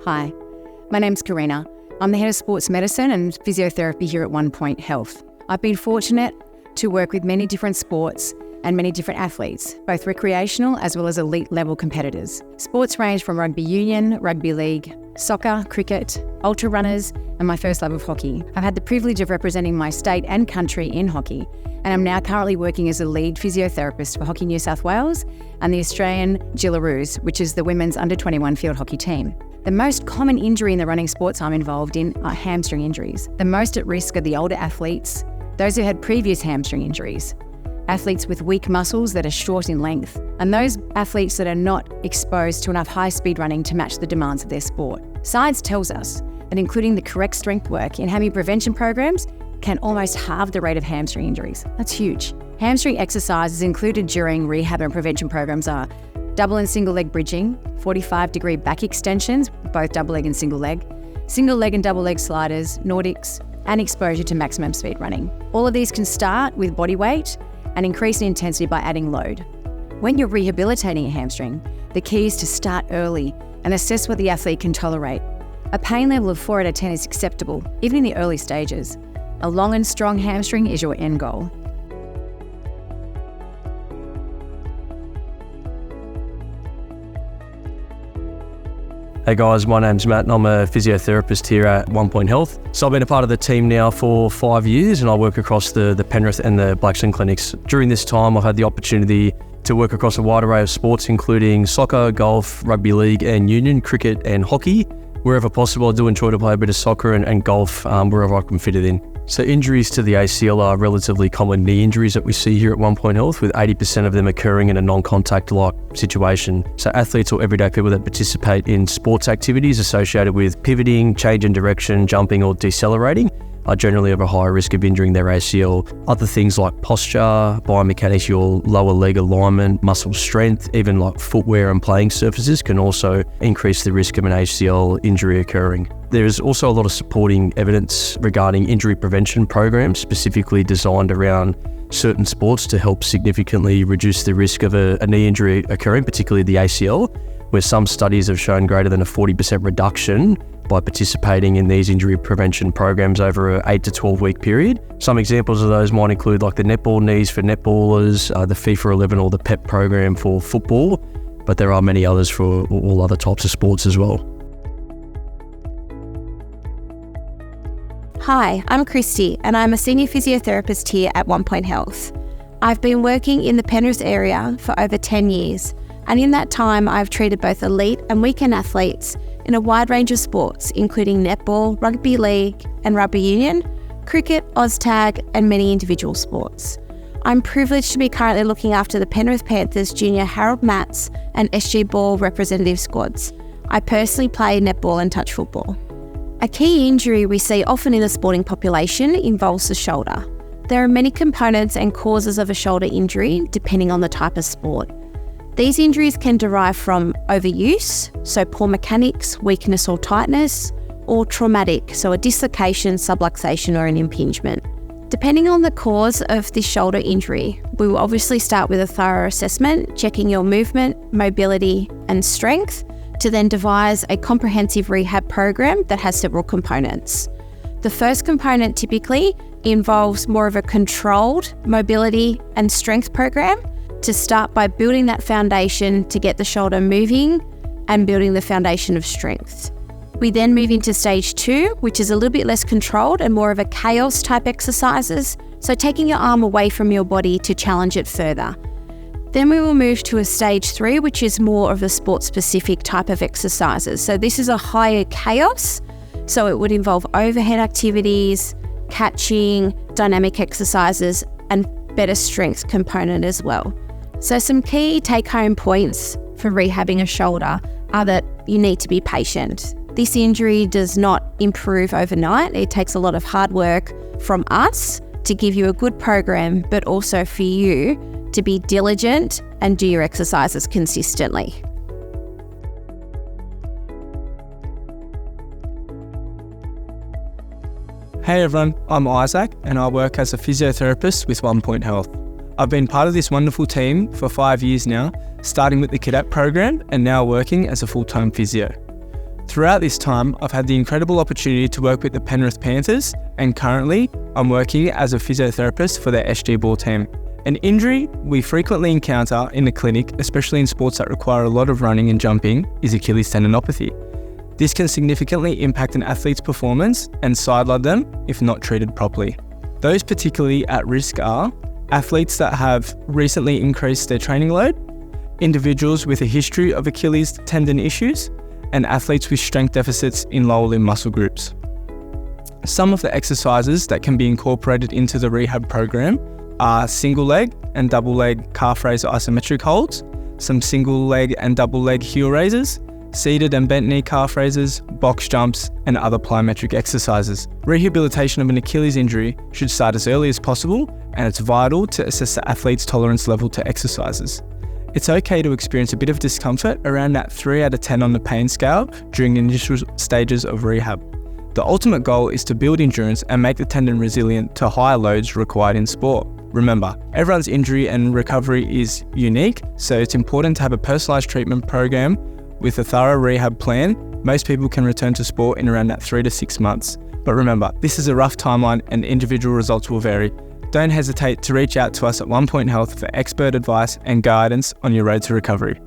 Hi, my name's Karina. I'm the head of sports medicine and physiotherapy here at OnePointHealth. I've been fortunate to work with many different sports and many different athletes, both recreational as well as elite level competitors. Sports range from rugby union, rugby league, soccer, cricket, ultra runners, and my first love of hockey. I've had the privilege of representing my state and country in hockey, and I'm now currently working as a lead physiotherapist for Hockey New South Wales and the Australian Gillaroos, which is the women's under-21 field hockey team. The most common injury in the running sports I'm involved in are hamstring injuries. The most at risk are the older athletes, those who had previous hamstring injuries, athletes with weak muscles that are short in length, and those athletes that are not exposed to enough high-speed running to match the demands of their sport. Science tells us that including the correct strength work in hammy prevention programs can almost halve the rate of hamstring injuries. That's huge. Hamstring exercises included during rehab and prevention programs are double and single leg bridging, 45-degree back extensions, both double leg and single leg and double leg sliders, Nordics, and exposure to maximum speed running. All of these can start with body weight and increase in intensity by adding load. When you're rehabilitating a hamstring, the key is to start early and assess what the athlete can tolerate. A pain level of 4 out of 10 is acceptable, even in the early stages. A long and strong hamstring is your end goal. Hey guys, my name's Matt and I'm a physiotherapist here at OnePointHealth. So I've been a part of the team now for 5 years and I work across the Penrith and the Blackstone clinics. During this time, I've had the opportunity to work across a wide array of sports, including soccer, golf, rugby league and union, cricket and hockey. Wherever possible, I do enjoy to play a bit of soccer and golf wherever I can fit it in. So injuries to the ACL are relatively common knee injuries that we see here at OnePointHealth, with 80% of them occurring in a non-contact like situation. So athletes or everyday people that participate in sports activities associated with pivoting, change in direction, jumping or decelerating are generally of a higher risk of injuring their ACL. Other things like posture, biomechanics, your lower leg alignment, muscle strength, even like footwear and playing surfaces can also increase the risk of an ACL injury occurring. There is also a lot of supporting evidence regarding injury prevention programs specifically designed around certain sports to help significantly reduce the risk of a knee injury occurring, particularly the ACL, where some studies have shown greater than a 40% reduction by participating in these injury prevention programs over an 8 to 12 week period. Some examples of those might include like the netball knees for netballers, the FIFA 11 or the PEP program for football, but there are many others for all other types of sports as well. Hi, I'm Christy and I'm a senior physiotherapist here at OnePointHealth. I've been working in the Penrith area for over 10 years, and in that time I've treated both elite and weekend athletes in a wide range of sports, including netball, rugby league and rugby union, cricket, OzTag and many individual sports. I'm privileged to be currently looking after the Penrith Panthers Junior Harold Matts and SG Ball representative squads. I personally play netball and touch football. A key injury we see often in the sporting population involves the shoulder. There are many components and causes of a shoulder injury depending on the type of sport. These injuries can derive from overuse, so poor mechanics, weakness or tightness, or traumatic, so a dislocation, subluxation or an impingement. Depending on the cause of this shoulder injury, we will obviously start with a thorough assessment, checking your movement, mobility and strength, to then devise a comprehensive rehab program that has several components. The first component typically involves more of a controlled mobility and strength program to start by building that foundation to get the shoulder moving and building the foundation of strength. We then move into stage 2, which is a little bit less controlled and more of a chaos type exercises, so taking your arm away from your body to challenge it further. Then we will move to a stage 3, which is more of a sport-specific type of exercises. So this is a higher chaos, so it would involve overhead activities, catching, dynamic exercises, and better strength component as well. So some key take-home points for rehabbing a shoulder are that you need to be patient. This injury does not improve overnight. It takes a lot of hard work from us to give you a good program, but also for you to be diligent and do your exercises consistently. Hey everyone, I'm Isaac and I work as a physiotherapist with OnePointHealth. I've been part of this wonderful team for 5 years now, starting with the cadet program and now working as a full-time physio. Throughout this time, I've had the incredible opportunity to work with the Penrith Panthers, and currently I'm working as a physiotherapist for their SG ball team. An injury we frequently encounter in the clinic, especially in sports that require a lot of running and jumping, is Achilles tendinopathy. This can significantly impact an athlete's performance and sideline them if not treated properly. Those particularly at risk are athletes that have recently increased their training load, individuals with a history of Achilles tendon issues, and athletes with strength deficits in lower limb muscle groups. Some of the exercises that can be incorporated into the rehab program are single leg and double leg calf raiser isometric holds, some single leg and double leg heel raises, seated and bent knee calf raises, box jumps, and other plyometric exercises. Rehabilitation of an Achilles injury should start as early as possible, and it's vital to assess the athlete's tolerance level to exercises. It's okay to experience a bit of discomfort around that 3 out of 10 on the pain scale during the initial stages of rehab. The ultimate goal is to build endurance and make the tendon resilient to higher loads required in sport. Remember, everyone's injury and recovery is unique, so it's important to have a personalised treatment program with a thorough rehab plan. Most people can return to sport in around that 3 to 6 months. But remember, this is a rough timeline and individual results will vary. Don't hesitate to reach out to us at OnePointHealth for expert advice and guidance on your road to recovery.